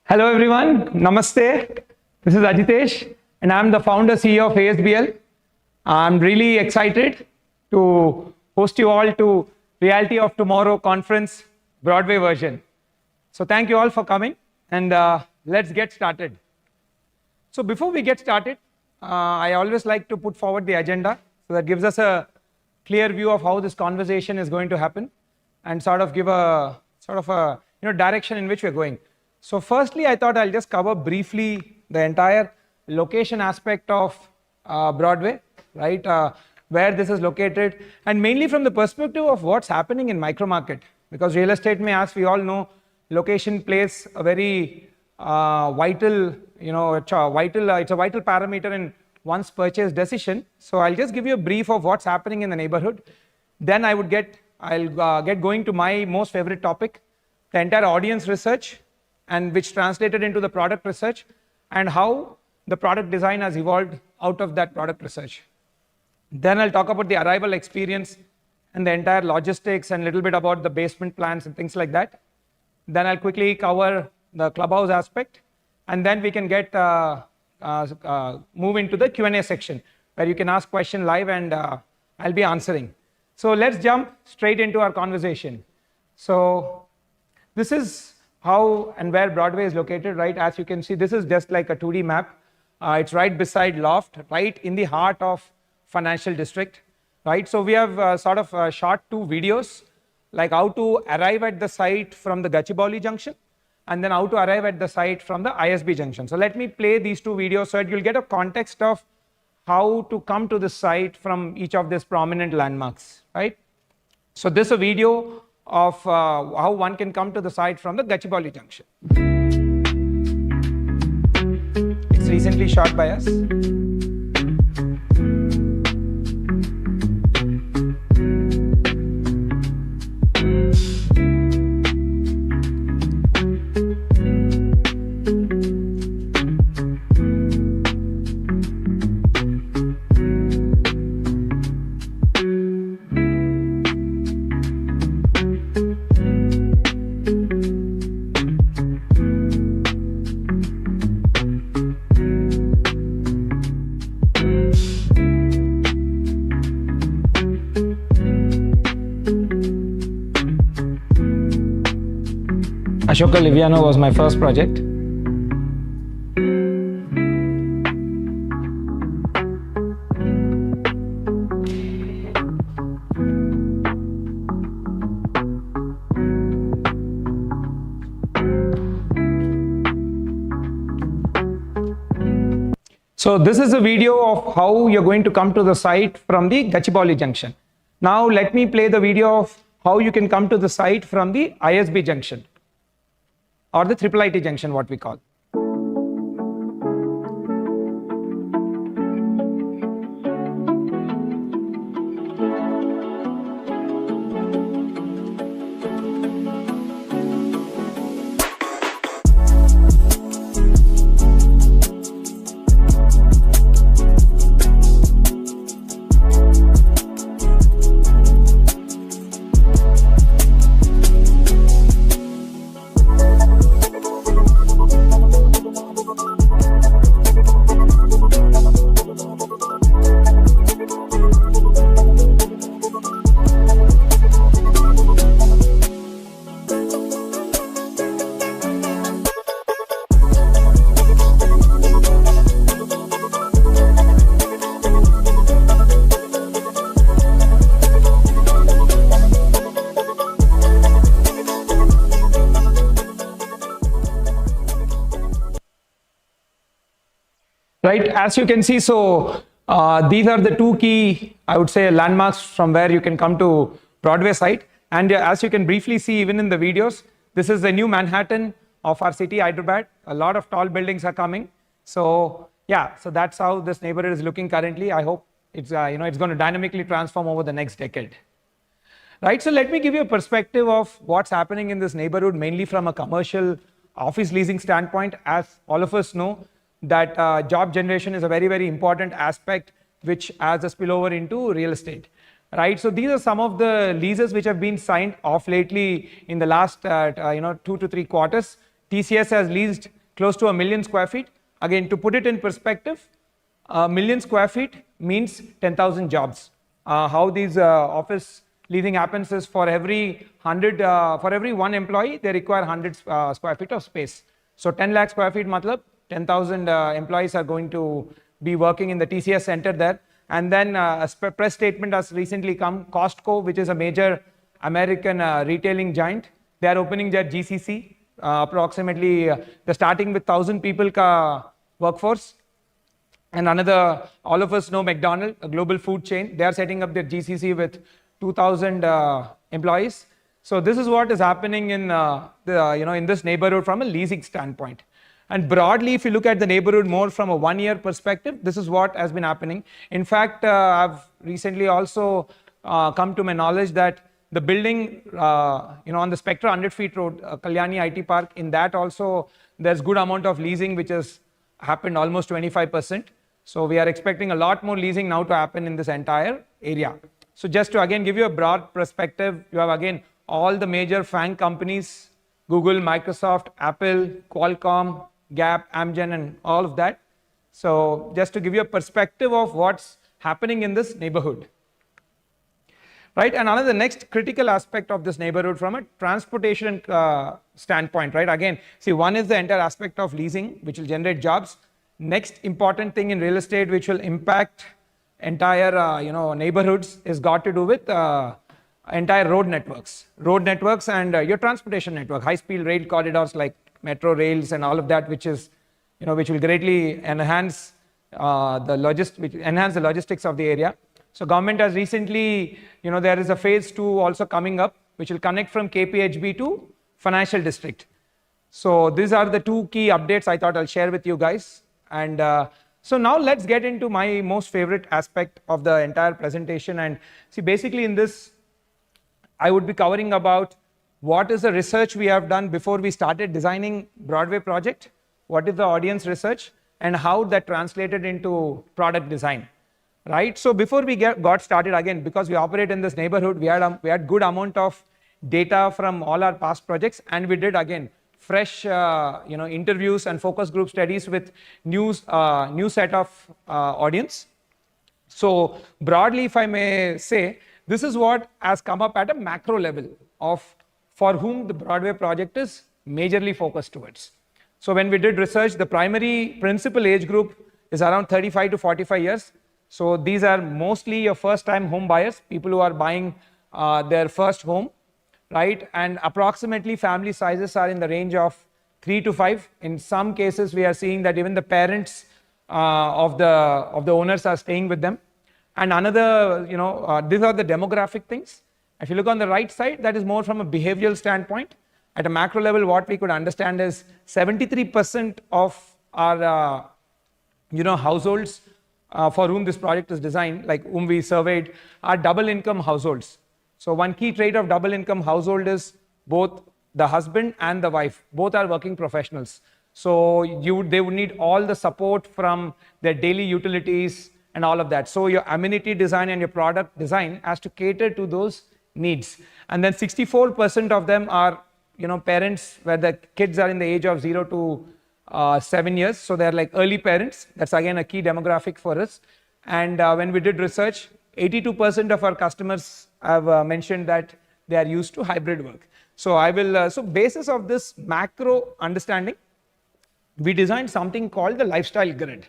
Hello everyone, Namaste. This is Ajitesh and I'm the founder CEO of Asbl. I'm really excited to host you all to Reality of Tomorrow conference Broadway version. So thank you all for coming and let's get started. So before we get started, I always like to put forward the agenda so that gives us a clear view of how this conversation is going to happen and sort of give a direction in which we're going. So firstly, I thought I'll just cover briefly the entire location aspect of Broadway, right? Where this is located, and mainly from the perspective of what's happening in micro market. Because real estate, as we all know, location plays a very vital, it's a vital parameter in one's purchase decision. So I'll just give you a brief of what's happening in the neighborhood. Then I'll get going to my most favorite topic, the entire audience research, and which translated into the product research and how the product design has evolved out of that product research. Then I'll talk about the arrival experience and the entire logistics and a little bit about the basement plans and things like that. Then I'll quickly cover the clubhouse aspect, and then we can get move into the Q&A section where you can ask questions live and I'll be answering. So let's jump straight into our conversation. So this is how and where Broadway is located, right? As you can see, this is just like a 2D map. It's right beside Loft, right in the heart of financial district, right? So we have shot two videos, like how to arrive at the site from the Gachibowli junction, and then how to arrive at the site from the ISB junction. So let me play these two videos so that you'll get a context of how to come to the site from each of these prominent landmarks, right? So this is a video of how one can come to the site from the Gachibowli junction. It's recently shot by us. Ashoka Liviano was my first project. So this is a video of how you're going to come to the site from the Gachibowli junction. Now let me play the video of how you can come to the site from the ISB junction, or the IIIT junction, what we call. Right, as you can see, so these are the two key, I would say, landmarks from where you can come to Broadway site. And as you can briefly see even in the videos, this is the new Manhattan of our city, Hyderabad. A lot of tall buildings are coming. So yeah, so that's how this neighborhood is looking currently. I hope it's it's going to dynamically transform over the next decade. Right, so let me give you a perspective of what's happening in this neighborhood, mainly from a commercial office leasing standpoint. As all of us know, that job generation is a very, very important aspect which has a spillover into real estate, right? So these are some of the leases which have been signed off lately in the last 2 to 3 quarters. TCS has leased close to 1 million square feet. Again, to put it in perspective, 1 million square feet means 10,000 jobs. How these office leasing happens is for every 100, for every one employee, they require 100 square feet of space. So 10 lakh square feet, matlab 10,000 employees are going to be working in the TCS center there. And then a press statement has recently come. Costco, which is a major American retailing giant, they are opening their GCC. Approximately, they're starting with 1,000 people ka workforce. And another, all of us know McDonald's, a global food chain. They are setting up their GCC with 2,000 employees. So this is what is happening in in this neighborhood from a leasing standpoint. And broadly, if you look at the neighborhood more from a one-year perspective, this is what has been happening. In fact, I've recently also come to my knowledge that the building, on the Spectra 100 feet road, Kalyani IT Park, in that also there's good amount of leasing which has happened, almost 25%. So we are expecting a lot more leasing now to happen in this entire area. So just to again give you a broad perspective, you have again all the major FANG companies, Google, Microsoft, Apple, Qualcomm, Gap, Amgen, and all of that. So just to give you a perspective of what's happening in this neighborhood. Right, and another next critical aspect of this neighborhood from a transportation standpoint, right? Again, see, one is the entire aspect of leasing, which will generate jobs. Next important thing in real estate, which will impact entire, neighborhoods, is got to do with entire road networks and your transportation network, high-speed rail corridors like metro rails and all of that, which is, which will greatly enhance the logistics of the area. So government has recently, there is a phase 2 also coming up, which will connect from KPHB to financial district. So these are the two key updates I thought I'll share with you guys. And so now let's get into my most favorite aspect of the entire presentation. And see, basically in this, I would be covering about what is the research we have done before we started designing Broadway project, what is the audience research, and how that translated into product design. Right, so before we got started, again, because we operate in this neighborhood, we had good amount of data from all our past projects, and we did again fresh interviews and focus group studies with new set of audience. So broadly, if I may say, this is what has come up at a macro level of for whom the Broadway project is majorly focused towards. So when we did research, the primary principal age group is around 35 to 45 years. So these are mostly your first-time home buyers, people who are buying their first home, right? And approximately family sizes are in the range of 3 to 5. In some cases, we are seeing that even the parents of the owners are staying with them. And another, these are the demographic things. If you look on the right side, that is more from a behavioral standpoint. At a macro level, what we could understand is 73% of our, households for whom this project is designed, like whom we surveyed, are double income households. So one key trait of double income household is both the husband and the wife, both are working professionals. So they would need all the support from their daily utilities and all of that. So your amenity design and your product design has to cater to those needs. And then 64% of them are, parents where the kids are in the age of 0 to 7 years, so they're like early parents. That's again a key demographic for us. And when we did research, 82% of our customers have mentioned that they are used to hybrid work. So so basis of this macro understanding, we designed something called the lifestyle grid.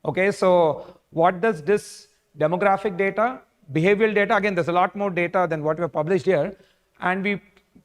Okay, so what does this demographic data, behavioral data, again there's a lot more data than what we have published here, and we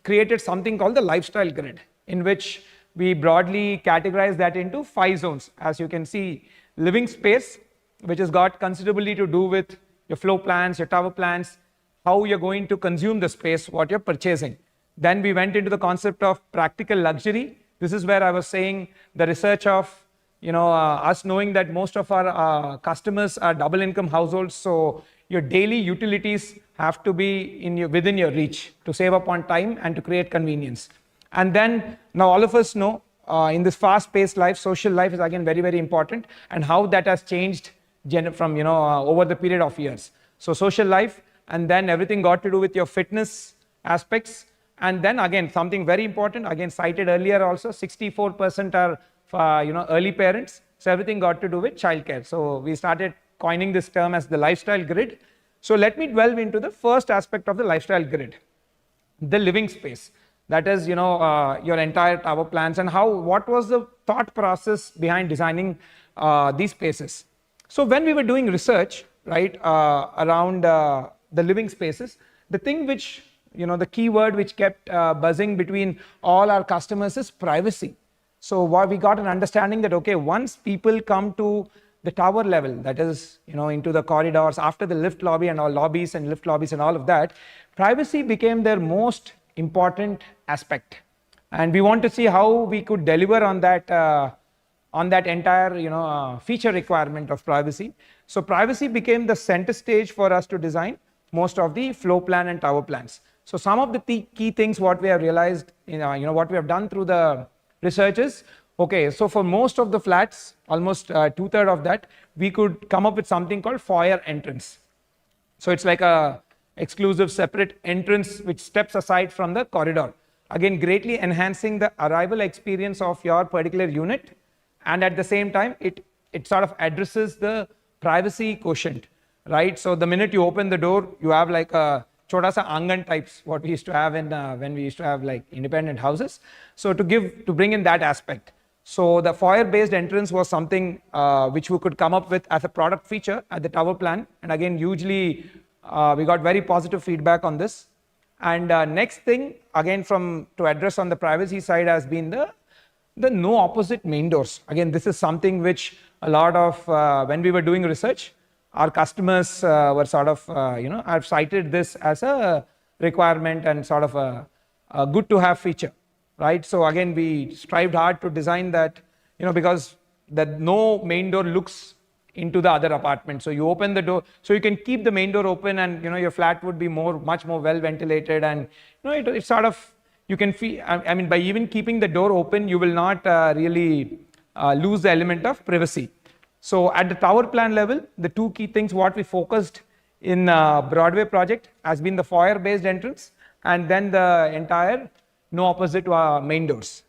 created something called the lifestyle grid, in which we broadly categorize that into 5 zones. As you can see, living space, which has got considerably to do with your floor plans, your tower plans, how you're going to consume the space, what you're purchasing. Then we went into the concept of practical luxury. This is where I was saying the research of, us knowing that most of our customers are double income households. So your daily utilities have to be within your reach to save up on time and to create convenience. And then now all of us know in this fast-paced life, social life is again very, very important, and how that has changed from over the period of years. So social life, and then everything got to do with your fitness aspects. And then again something very important, again cited earlier also, 64% are early parents. So everything got to do with childcare. So we started coining this term as the lifestyle grid. So let me delve into the first aspect of the lifestyle grid, the living space. That is, your entire tower plans and what was the thought process behind designing these spaces. So when we were doing research, right, around the living spaces, the thing which, the keyword which kept buzzing between all our customers is privacy. So what we got an understanding that, okay, once people come to the tower level, that is, into the corridors, after the lift lobby and all lobbies and lift lobbies and all of that, privacy became their most important aspect. And we want to see how we could deliver on that entire, feature requirement of privacy. So privacy became the center stage for us to design most of the floor plan and tower plans. So some of the key things what we have realized, what we have done through the researches. Okay, so for most of the flats, almost 2/3 of that, we could come up with something called foyer entrance. So it's like a exclusive separate entrance which steps aside from the corridor. Again, greatly enhancing the arrival experience of your particular unit, and at the same time, it sort of addresses the privacy quotient, right? So the minute you open the door, you have like a chota sa angan types, what we used to have in when we used to have like independent houses. So to bring in that aspect. So the foyer based entrance was something which we could come up with as a product feature at the tower plan, and again hugely we got very positive feedback on this. And next thing again to address on the privacy side has been the no opposite main doors. Again, this is something which a lot of when we were doing research, our customers were sort of have cited this as a requirement and sort of a good to have feature, right? So again, we strived hard to design that, because that no main door looks into the other apartment. So you open the door, so you can keep the main door open, and your flat would be much more well ventilated, and it sort of, you can feel, I mean, by even keeping the door open, you will not really lose the element of privacy. So at the tower plan level, the two key things what we focused in Broadway project has been the foyer based entrance, and then the entire no opposite main doors.